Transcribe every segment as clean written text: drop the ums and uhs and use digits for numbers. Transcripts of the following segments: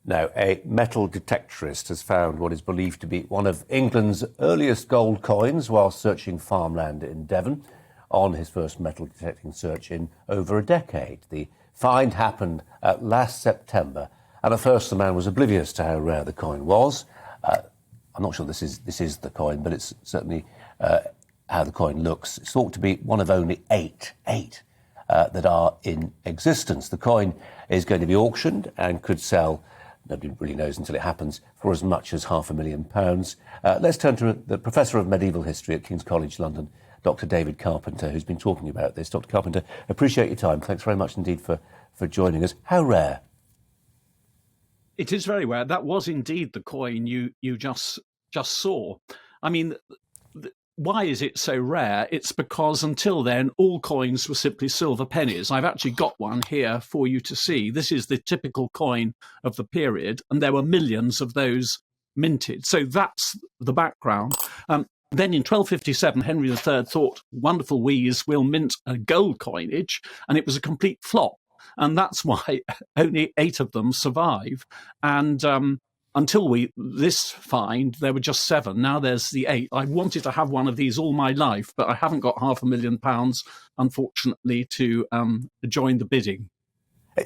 Now, a metal detectorist has found what is believed to be one of England's earliest gold coins while searching farmland in Devon on his first metal detecting search in over a decade. The find happened last September, and at first the man was oblivious to how rare the coin was. I'm not sure this is the coin, but it's certainly how the coin looks. It's thought to be one of only eight that are in existence. The coin is going to be auctioned and could sell, nobody really knows until it happens, for as much as £500,000. Let's turn to the Professor of Medieval History at King's College London, Dr. David Carpenter, who's been talking about this. Dr. Carpenter, appreciate your time. Thanks very much indeed for joining us. How rare? It is very rare. That was indeed the coin you just saw. I mean, why is it so rare? It's because until then, all coins were simply silver pennies. I've actually got one here for you to see. This is the typical coin of the period, and there were millions of those minted. So that's the background. Then in 1257, Henry III thought, wonderful wheeze, we'll mint a gold coinage, and it was a complete flop. And that's why only 8 of them survive. And until this find, there were just 7. Now there's the 8. I wanted to have one of these all my life, but I haven't got £500,000, unfortunately, to join the bidding.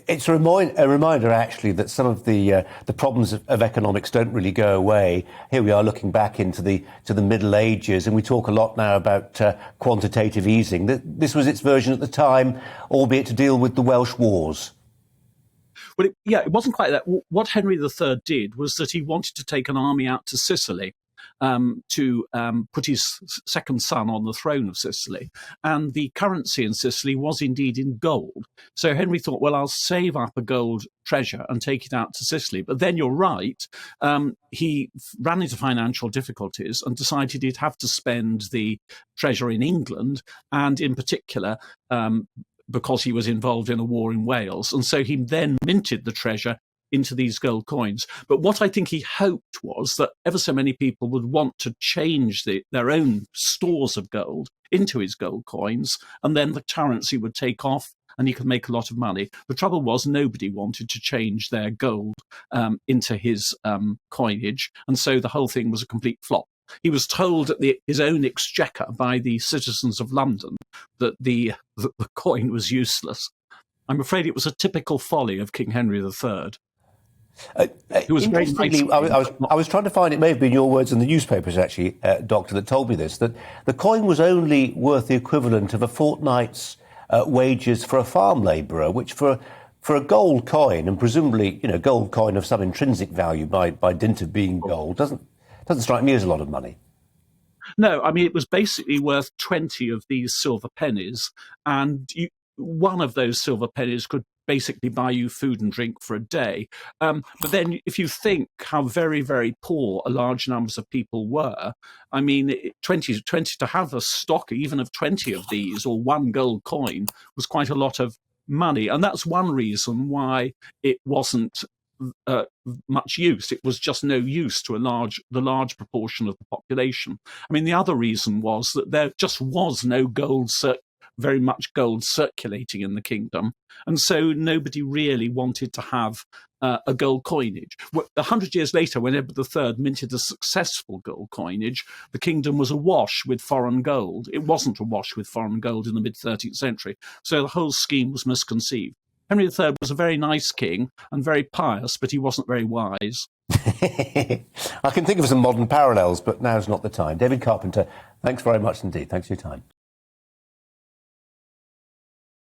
It's a reminder, actually, that some of the problems of economics don't really go away. Here we are looking back into the Middle Ages, and we talk a lot now about quantitative easing. This was its version at the time, albeit to deal with the Welsh Wars. Well, it wasn't quite that. What Henry III did was that he wanted to take an army out to Sicily to put his second son on the throne of Sicily. And the currency in Sicily was indeed in gold. So Henry thought, well, I'll save up a gold treasure and take it out to Sicily. But then you're right, he ran into financial difficulties and decided he'd have to spend the treasure in England, and in particular, because he was involved in a war in Wales. And so he then minted the treasure into these gold coins. But what I think he hoped was that ever so many people would want to change their own stores of gold into his gold coins, and then the currency would take off and he could make a lot of money. The trouble was nobody wanted to change their gold into his coinage, and so the whole thing was a complete flop. He was told at his own exchequer by the citizens of London that the coin was useless. I'm afraid it was a typical folly of King Henry III. It was interestingly, I was trying to find, it may have been your words in the newspapers, actually, Doctor, that told me this, that the coin was only worth the equivalent of a fortnight's wages for a farm labourer, which for a gold coin, and presumably, gold coin of some intrinsic value by dint of being gold, doesn't strike me as a lot of money. No, I mean, it was basically worth 20 of these silver pennies, and one of those silver pennies could basically buy you food and drink for a day. But then if you think how very, very poor a large numbers of people were, I mean, 20 to have a stock even of 20 of these or one gold coin was quite a lot of money. And that's one reason why it wasn't much use. It was just no use to the large proportion of the population. I mean, the other reason was that there just was no very much gold circulating in the kingdom, and so nobody really wanted to have a gold coinage. 100 years later, when Edward III minted a successful gold coinage, the kingdom was awash with foreign gold. It wasn't awash with foreign gold in the mid-13th century, so the whole scheme was misconceived. Henry III was a very nice king and very pious, but he wasn't very wise. I can think of some modern parallels, but now's not the time. David Carpenter, thanks very much indeed. Thanks for your time.